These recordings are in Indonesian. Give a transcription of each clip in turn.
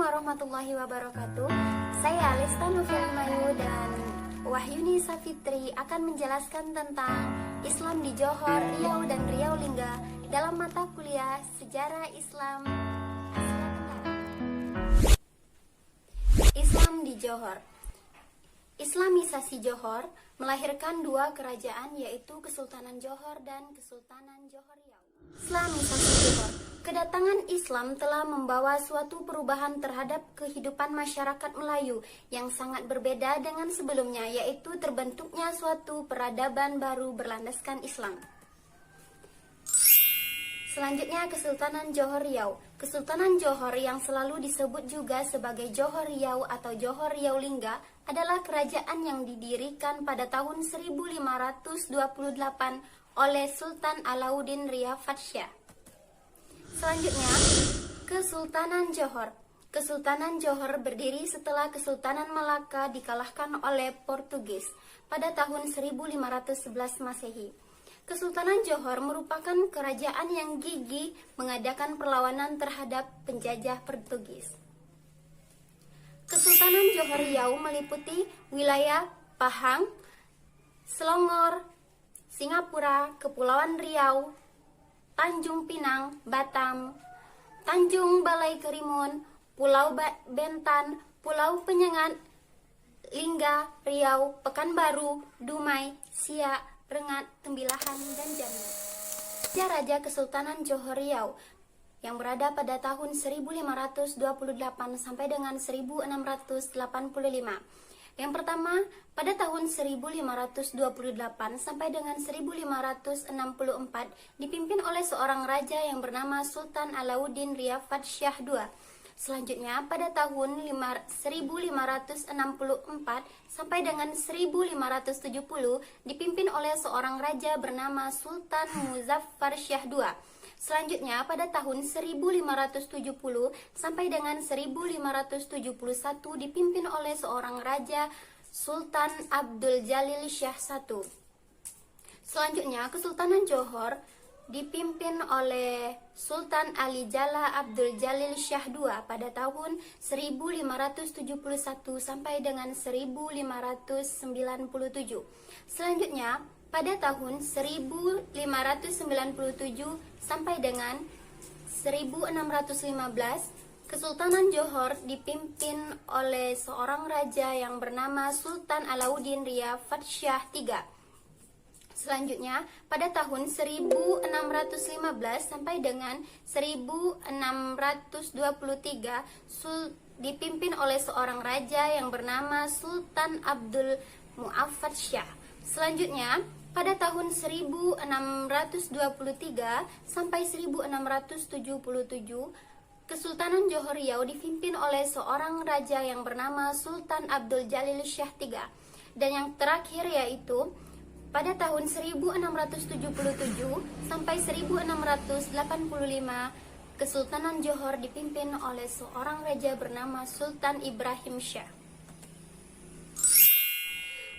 warahmatullahi wabarakatuh. Saya Lesta Novelmayu dan Wahyuni Safitri akan menjelaskan tentang Islam di Johor, Riau, dan Riau Lingga dalam mata kuliah Sejarah Islam Asia Tenggara. Islam di Johor. Islamisasi Johor melahirkan dua kerajaan, yaitu Kesultanan Johor dan Kesultanan Johor Riau. Islamisasi Johor. Kedatangan Islam telah membawa suatu perubahan terhadap kehidupan masyarakat Melayu yang sangat berbeda dengan sebelumnya, yaitu terbentuknya suatu peradaban baru berlandaskan Islam. Selanjutnya, Kesultanan Johor Riau. Kesultanan Johor yang selalu disebut juga sebagai Johor Riau atau Johor Riau Lingga adalah kerajaan yang didirikan pada tahun 1528 oleh Sultan Alauddin Ria Fathsyah. Selanjutnya, Kesultanan Johor. Kesultanan Johor berdiri setelah Kesultanan Malaka dikalahkan oleh Portugis pada tahun 1511 Masehi. Kesultanan Johor merupakan kerajaan yang gigih mengadakan perlawanan terhadap penjajah Portugis. Kesultanan Johor Riau meliputi wilayah Pahang, Selangor, Singapura, Kepulauan Riau, Tanjung Pinang, Batam, Tanjung Balai Karimun, Pulau Bentan, Pulau Penyengat, Lingga, Riau, Pekanbaru, Dumai, Siak, Rengat, Tembilahan, dan Jambi. Raja Kesultanan Johor Riau yang berada pada tahun 1528 sampai dengan 1685. Yang pertama, pada tahun 1528 sampai dengan 1564 dipimpin oleh seorang raja yang bernama Sultan Alauddin Ria Fathsyah II. Selanjutnya, pada tahun 1564 sampai dengan 1570 dipimpin oleh seorang raja bernama Sultan Muzaffar Shah II. Selanjutnya, pada tahun 1570 sampai dengan 1571 dipimpin oleh seorang raja Sultan Abdul Jalil Shah I. Selanjutnya, Kesultanan Johor dipimpin oleh Sultan Ali Jala Abdul Jalil Shah II pada tahun 1571 sampai dengan 1597. Selanjutnya, pada tahun 1597 sampai dengan 1615, Kesultanan Johor dipimpin oleh seorang raja yang bernama Sultan Alauddin Ria Fathsyah III. Selanjutnya, pada tahun 1615 sampai dengan 1623 dipimpin oleh seorang raja yang bernama Sultan Abdul Mu'affad Shah. Selanjutnya, pada tahun 1623 sampai 1677, Kesultanan Johor Riau dipimpin oleh seorang raja yang bernama Sultan Abdul Jalil Shah III. Dan yang terakhir yaitu pada tahun 1677 sampai 1685, Kesultanan Johor dipimpin oleh seorang raja bernama Sultan Ibrahim Shah.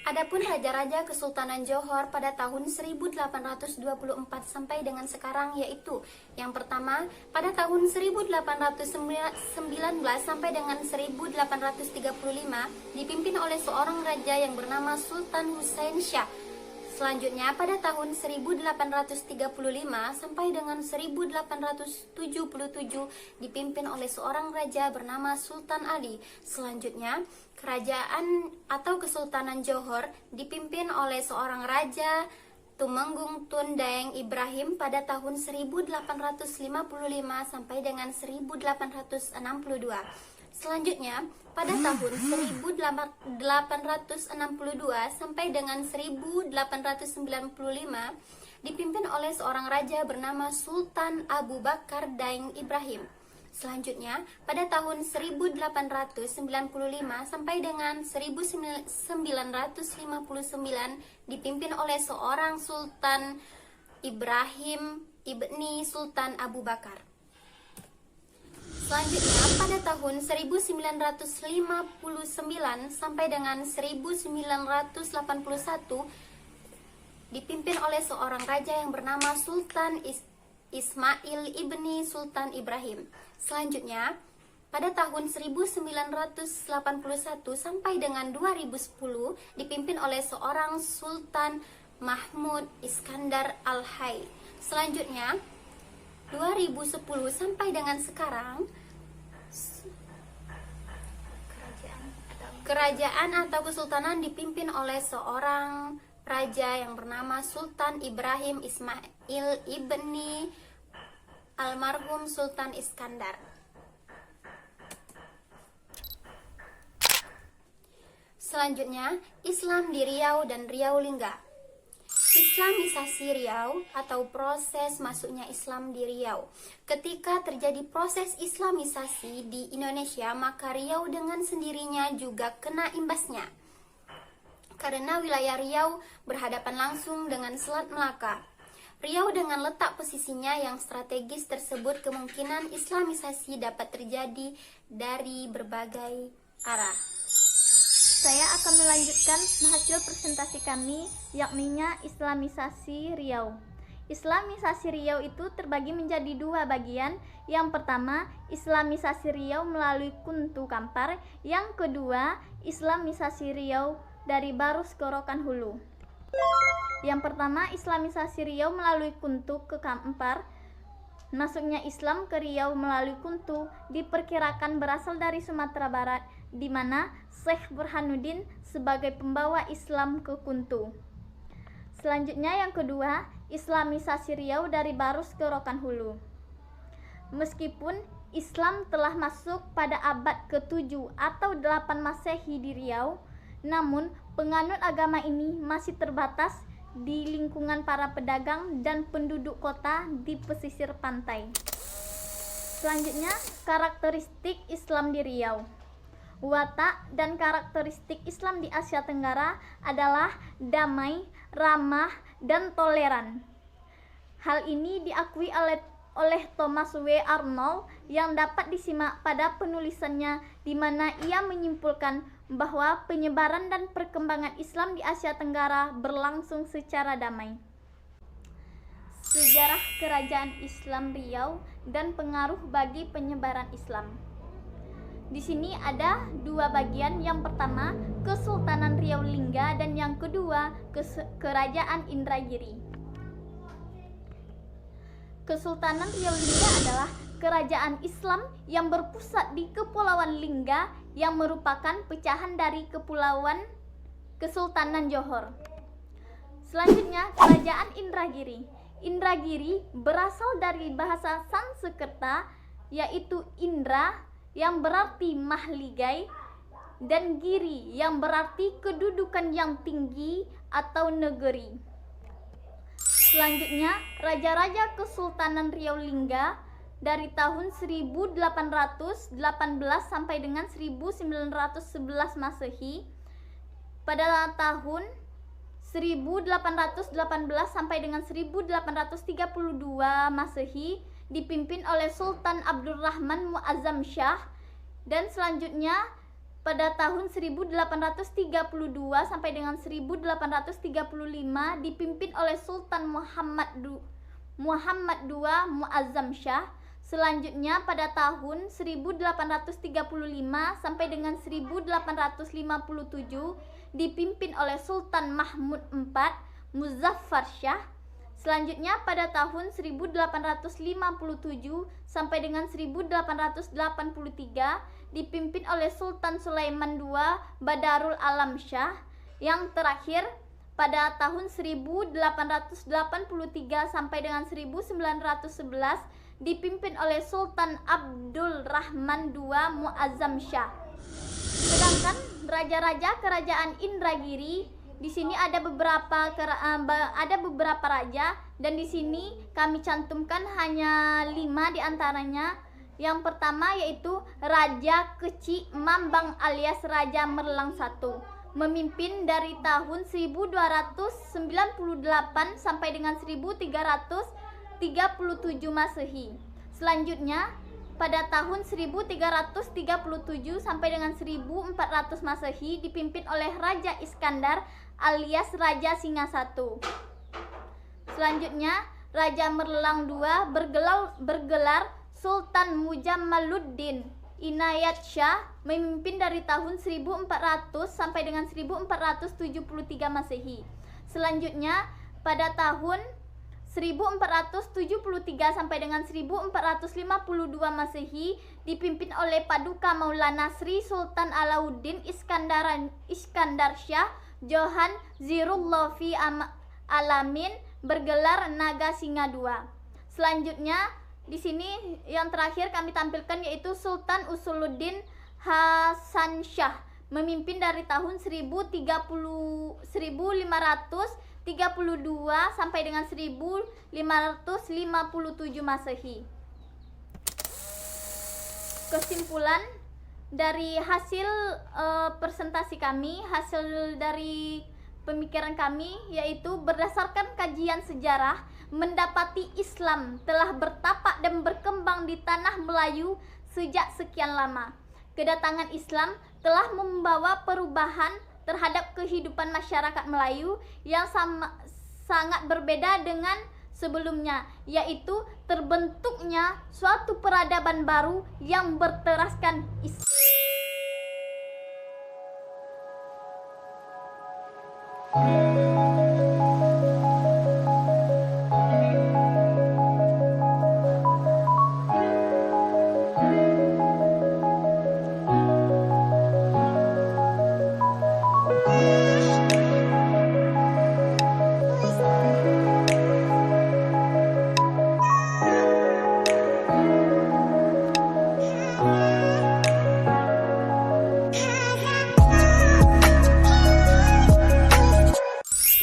Adapun raja-raja Kesultanan Johor pada tahun 1824 sampai dengan sekarang yaitu yang pertama, pada tahun 1819 sampai dengan 1835 dipimpin oleh seorang raja yang bernama Sultan Hussein Shah. Selanjutnya, pada tahun 1835 sampai dengan 1877 dipimpin oleh seorang raja bernama Sultan Ali. Selanjutnya, kerajaan atau Kesultanan Johor dipimpin oleh seorang raja Tumenggung Tun Daeng Ibrahim pada tahun 1855 sampai dengan 1862. Selanjutnya, pada tahun 1862 sampai dengan 1895 dipimpin oleh seorang raja bernama Sultan Abu Bakar Daeng Ibrahim. Selanjutnya, pada tahun 1895 sampai dengan 1959 dipimpin oleh seorang Sultan Ibrahim ibni Sultan Abu Bakar. Selanjutnya, pada tahun 1959 sampai dengan 1981 dipimpin oleh seorang raja yang bernama Sultan Ismail ibni Sultan Ibrahim. Selanjutnya, Pada tahun 1981 sampai dengan 2010 dipimpin oleh seorang Sultan Mahmud Iskandar Al-Hay. Selanjutnya 2010 sampai dengan sekarang kerajaan atau kesultanan dipimpin oleh seorang raja yang bernama Sultan Ibrahim Ismail ibni almarhum Sultan Iskandar. Selanjutnya, Islam di Riau dan Riau Lingga. Islamisasi Riau atau proses masuknya Islam di Riau. Ketika terjadi proses Islamisasi di Indonesia, maka Riau dengan sendirinya juga kena imbasnya. Karena wilayah Riau berhadapan langsung dengan Selat Melaka. Riau dengan letak posisinya yang strategis tersebut kemungkinan Islamisasi dapat terjadi dari berbagai arah. Saya akan melanjutkan hasil presentasi kami, yakninya Islamisasi Riau. Islamisasi Riau itu terbagi menjadi dua bagian. Yang pertama, Islamisasi Riau melalui Kuntu Kampar. Yang kedua, Islamisasi Riau dari Barus ke Rokan Hulu. Yang pertama, Islamisasi Riau melalui Kuntu ke Kampar. Masuknya Islam ke Riau melalui Kuntu diperkirakan berasal dari Sumatera Barat, di mana Syekh Burhanuddin sebagai pembawa Islam ke Kuntu. Selanjutnya yang kedua, Islamisasi Riau dari Barus ke Rokan Hulu. Meskipun Islam telah masuk pada abad ke-7 atau 8 Masehi di Riau, namun penganut agama ini masih terbatas di lingkungan para pedagang dan penduduk kota di pesisir pantai. Selanjutnya, karakteristik Islam di Riau. Watak dan karakteristik Islam di Asia Tenggara adalah damai, ramah, dan toleran. Hal ini diakui oleh Thomas W. Arnold yang dapat disimak pada penulisannya, di mana ia menyimpulkan bahwa penyebaran dan perkembangan Islam di Asia Tenggara berlangsung secara damai. Sejarah Kerajaan Islam Riau dan pengaruh bagi penyebaran Islam. Di sini ada dua bagian, yang pertama Kesultanan Riau Lingga dan yang kedua Kerajaan Indragiri. Kesultanan Riau Lingga adalah kerajaan Islam yang berpusat di Kepulauan Lingga yang merupakan pecahan dari Kepulauan Kesultanan Johor. Selanjutnya, Kerajaan Indragiri. Indragiri berasal dari bahasa Sanskerta yaitu Indra yang berarti mahligai dan giri yang berarti kedudukan yang tinggi atau negeri. Selanjutnya, Raja-Raja Kesultanan Riau Lingga dari tahun 1818 sampai dengan 1911 Masehi. Pada tahun 1818 sampai dengan 1832 Masehi dipimpin oleh Sultan Abdurrahman Muazzam Shah, dan selanjutnya pada tahun 1832 sampai dengan 1835 dipimpin oleh Sultan Muhammad II Muazzam Shah. Selanjutnya pada tahun 1835 sampai dengan 1857 dipimpin oleh Sultan Mahmud IV Muzaffar Shah. Selanjutnya pada tahun 1857 sampai dengan 1883 dipimpin oleh Sultan Sulaiman II Badarul Alam Shah. Yang terakhir pada tahun 1883 sampai dengan 1911 dipimpin oleh Sultan Abdul Rahman II Muazzam Shah. Sedangkan raja-raja kerajaan Indragiri, di sini ada beberapa raja, dan di sini kami cantumkan hanya 5 diantaranya. Yang pertama yaitu Raja Keci Mambang alias Raja Merlang I, memimpin dari tahun 1298 sampai dengan 1337 Masehi. Selanjutnya pada tahun 1337 sampai dengan 1400 Masehi dipimpin oleh Raja Iskandar alias Raja Singa I. Selanjutnya Raja Merlang II bergelar Sultan Mujammaluddin. Inayat Shah memimpin dari tahun 1400 sampai dengan 1473 Masehi. Selanjutnya pada tahun 1473 sampai dengan 1452 Masehi dipimpin oleh Paduka Maulana Sri Sultan Alauddin Iskandar Shah Johan Zirullah fi Alamin bergelar Naga Singa II. Selanjutnya di sini yang terakhir kami tampilkan yaitu Sultan Usuluddin Hasan Shah memimpin dari tahun 1532 sampai dengan 1557 Masehi. Kesimpulan dari hasil presentasi kami, hasil dari pemikiran kami yaitu berdasarkan kajian sejarah, mendapati Islam telah bertapak dan berkembang di tanah Melayu sejak sekian lama. Kedatangan Islam telah membawa perubahan terhadap kehidupan masyarakat Melayu yang sangat berbeda dengan sebelumnya, yaitu terbentuknya suatu peradaban baru yang berteraskan Islam.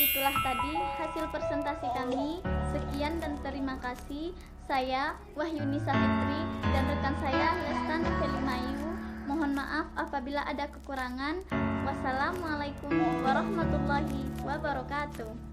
Itulah tadi hasil presentasi kami. Sekian dan terima kasih. Saya Wahyuni Safitri dan rekan saya Lestani Felimayu. Mohon maaf apabila ada kekurangan. Wassalamualaikum warahmatullahi wabarakatuh.